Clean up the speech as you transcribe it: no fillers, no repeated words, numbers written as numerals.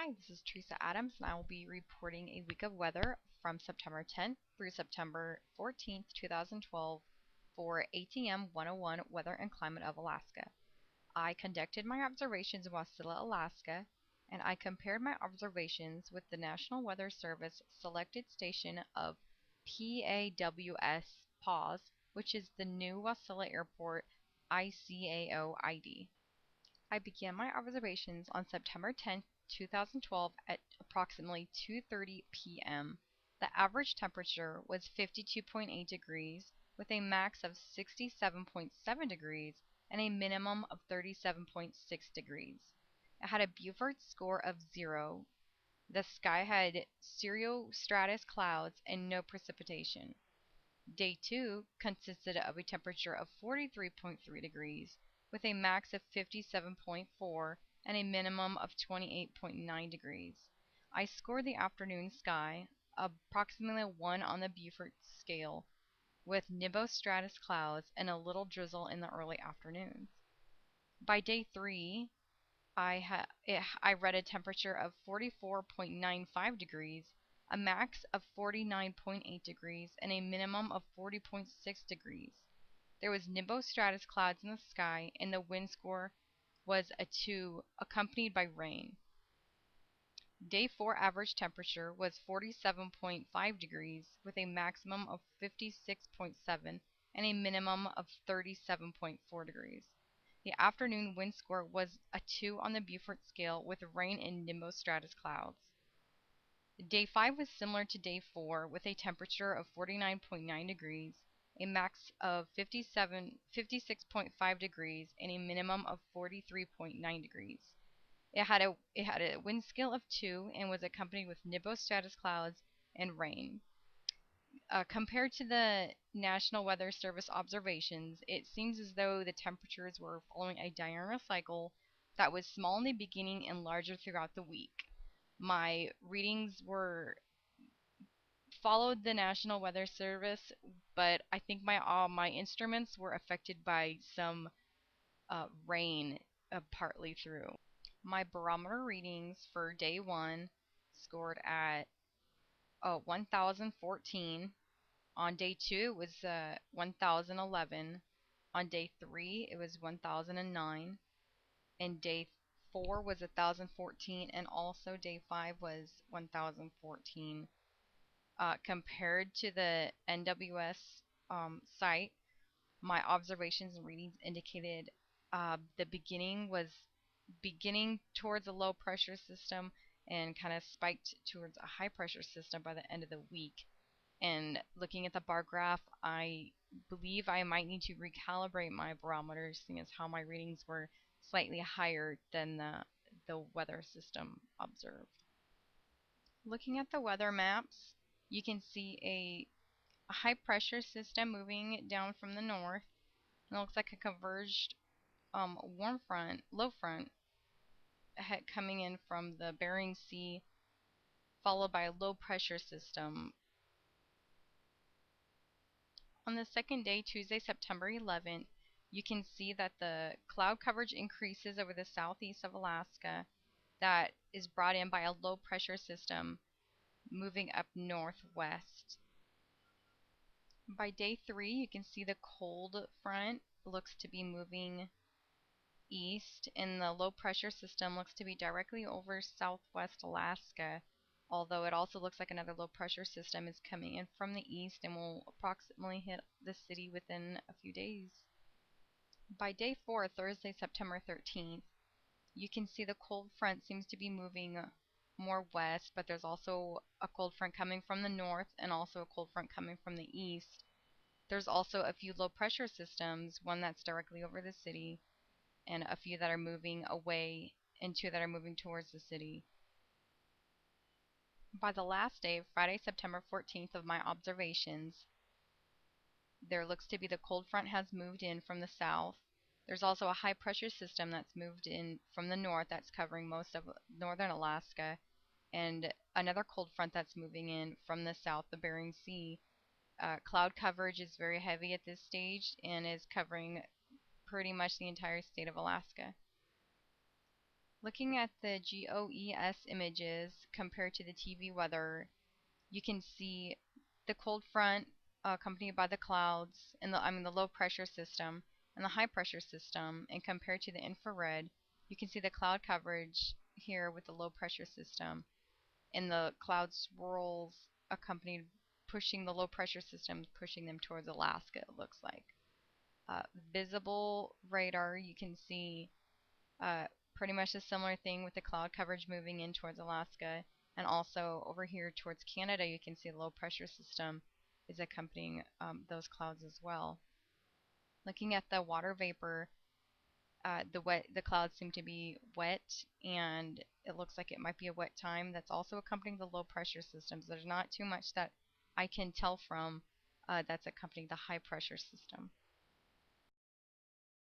Hi, this is Teresa Adams, and I will be reporting a week of weather from September 10th through September 14th, 2012 for ATM 101 Weather and Climate of Alaska. I conducted my observations in Wasilla, Alaska, and I compared my observations with the National Weather Service selected station of PAWS, which is the new Wasilla Airport ICAO ID. I began my observations on September 10, 2012 at approximately 2:30 p.m. The average temperature was 52.8 degrees with a max of 67.7 degrees and a minimum of 37.6 degrees. It had a Beaufort score of 0. The sky had cirrostratus clouds and no precipitation. Day 2 consisted of a temperature of 43.3 degrees with a max of 57.4 and a minimum of 28.9 degrees. I scored the afternoon sky approximately a 1 on the Beaufort scale with nimbostratus clouds and a little drizzle in the early afternoons. By day 3, I read a temperature of 44.95 degrees, a max of 49.8 degrees, and a minimum of 40.6 degrees. There was nimbostratus clouds in the sky, and the wind score was a 2, accompanied by rain. Day 4 average temperature was 47.5 degrees, with a maximum of 56.7 and a minimum of 37.4 degrees. The afternoon wind score was a 2 on the Beaufort scale with rain and nimbostratus clouds. Day 5 was similar to day 4 with a temperature of 49.9 degrees, a max of 56.5 degrees, and a minimum of 43.9 degrees. It had a wind scale of 2 and was accompanied with nimbostratus clouds and rain. Compared to the National Weather Service observations, it seems as though the temperatures were following a diurnal cycle that was small in the beginning and larger throughout the week. My readings followed the National Weather Service, but I think my instruments were affected by some rain partly through. My barometer readings for day 1 scored at 1014. On day 2, it was 1011. On day 3, it was 1009. And day 4 was 1014. And also day 5 was 1014. Compared to the NWS site, my observations and readings indicated the beginning was beginning towards a low pressure system and kind of spiked towards a high pressure system by the end of the week. And looking at the bar graph, I believe I might need to recalibrate my barometer, seeing as how my readings were slightly higher than the weather system observed. Looking at the weather maps, you can see a high pressure system moving down from the north. And it looks like a converged low front coming in from the Bering Sea, followed by a low pressure system. On the second day, Tuesday, September 11th, you can see that the cloud coverage increases over the southeast of Alaska. That is brought in by a low pressure system moving up northwest. By day 3, you can see the cold front looks to be moving east, and the low pressure system looks to be directly over southwest Alaska, although it also looks like another low pressure system is coming in from the east and will approximately hit the city within a few days. By day 4, Thursday, September 13th, you can see the cold front seems to be moving more west, but there's also a cold front coming from the north and also a cold front coming from the east. There's also a few low pressure systems, one that's directly over the city, and a few that are moving away, and 2 that are moving towards the city. By the last day, Friday, September 14th, of my observations, there looks to be the cold front has moved in from the south. There's also a high pressure system that's moved in from the north that's covering most of northern Alaska, and another cold front that's moving in from the south, the Bering Sea. Cloud coverage is very heavy at this stage and is covering pretty much the entire state of Alaska. Looking at the GOES images compared to the TV weather, you can see the cold front accompanied by the clouds and the low pressure system and the high pressure system, and compared to the infrared, you can see the cloud coverage here with the low pressure system and the cloud swirls accompanied pushing the low pressure systems, pushing them towards Alaska, it looks like. uh, Visible radar, you can see uh, pretty much a similar thing with the cloud coverage moving in towards Alaska. And also over here towards Canada, you can see the low pressure system is accompanying those clouds as well. Looking at the water vapor, the clouds seem to be wet, and it looks like it might be a wet time. That's also accompanying the low pressure systems. There's not too much that I can tell from that's accompanying the high pressure system.